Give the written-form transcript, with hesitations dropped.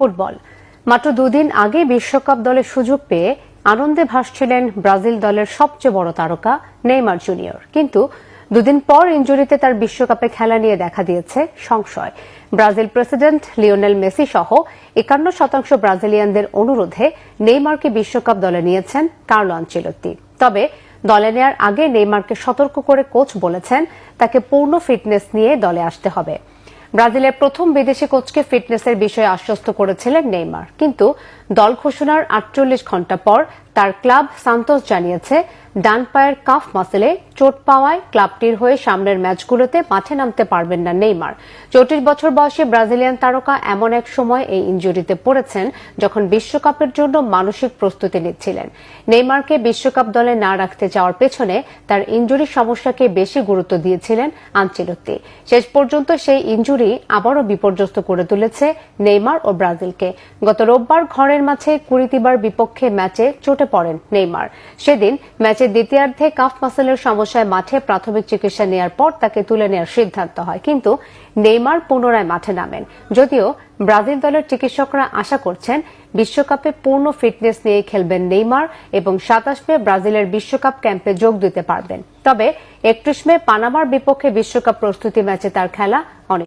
Football মাত্র দুদিন আগে বিশ্বকাপ দলের সুযোগ পেয়ে আনন্দে ভাসছিলেন ব্রাজিল দলের সবচেয়ে বড় তারকা নেইমার জুনিয়র। কিন্তু দুদিন পর ইনজুরিতে তার বিশ্বকাপে খেলা নিয়ে দেখা দিয়েছে সংশয়। ব্রাজিল প্রেসিডেন্ট লিওনেল মেসি সহ ৫১% ব্রাজিলিয়ানদের অনুরোধে নেইমারকে বিশ্বকাপ দলে নিয়েছেন কার্লো আনচেলত্তি। তবে দলে নেয়ার আগে নেইমারকে সতর্ক করে কোচ বলেছেন তাকে পূর্ণ ফিটনেস নিয়ে দলে আসতে হবে। ব্রাজিলের প্রথম বিদেশি কোচকে ফিটনেসের বিষয়ে আশ্বস্ত করেছিলেন নেইমার, কিন্তু দল ঘোষণার ৪৮ ঘণ্টা পর তার ক্লাব সান্তোস জানিয়েছে ডান পায়ের কাফ মাসেলে চোট পাওয়ায় ক্লাবটির হয়ে সামনের ম্যাচগুলোতে মাঠে নামতে পারবেন না নেইমার। ৩৪ বছর বয়সী ব্রাজিলিয়ান তারকা এমন এক সময় এই ইনজুরিতে পড়েছেন যখন বিশ্বকাপের জন্য মানসিক প্রস্তুতি নিচ্ছিলেন। নেইমারকে বিশ্বকাপ দলে না রাখতে চাওয়ার পেছনে তার ইনজুরির সমস্যাকে বেশি গুরুত্ব দিয়েছিলেন আনচেলত্তি। শেষ পর্যন্ত সেই ইনজুরি আবারও বিপর্যস্ত করে তুলেছে নেইমার ও ব্রাজিলকে। গত রোববার ঘরের মাঠে কুরিতিবার বিপক্ষে ম্যাচে চোটে পড়েন নেইমার। সেদিন ম্যাচের দ্বিতীয়ার্ধে কাফ মাসেলের সমস্যায় মাঠে প্রাথমিক চিকিৎসা নেওয়ার পর তাকে তুলে নেওয়ার সিদ্ধান্ত হয়, কিন্তু নেইমার পুনরায় মাঠে নামেন। যদিও ব্রাজিল দলের চিকিৎসকরা আশা করছেন বিশ্বকাপে পূর্ণ ফিটনেস নিয়ে খেলবেন নেইমার এবং ২৭ মে ব্রাজিলের বিশ্বকাপ ক্যাম্পে যোগ দিতে পারবেন। তবে ৩১ মে পানামার বিপক্ষে বিশ্বকাপ প্রস্তুতি ম্যাচে তার খেলা অনেক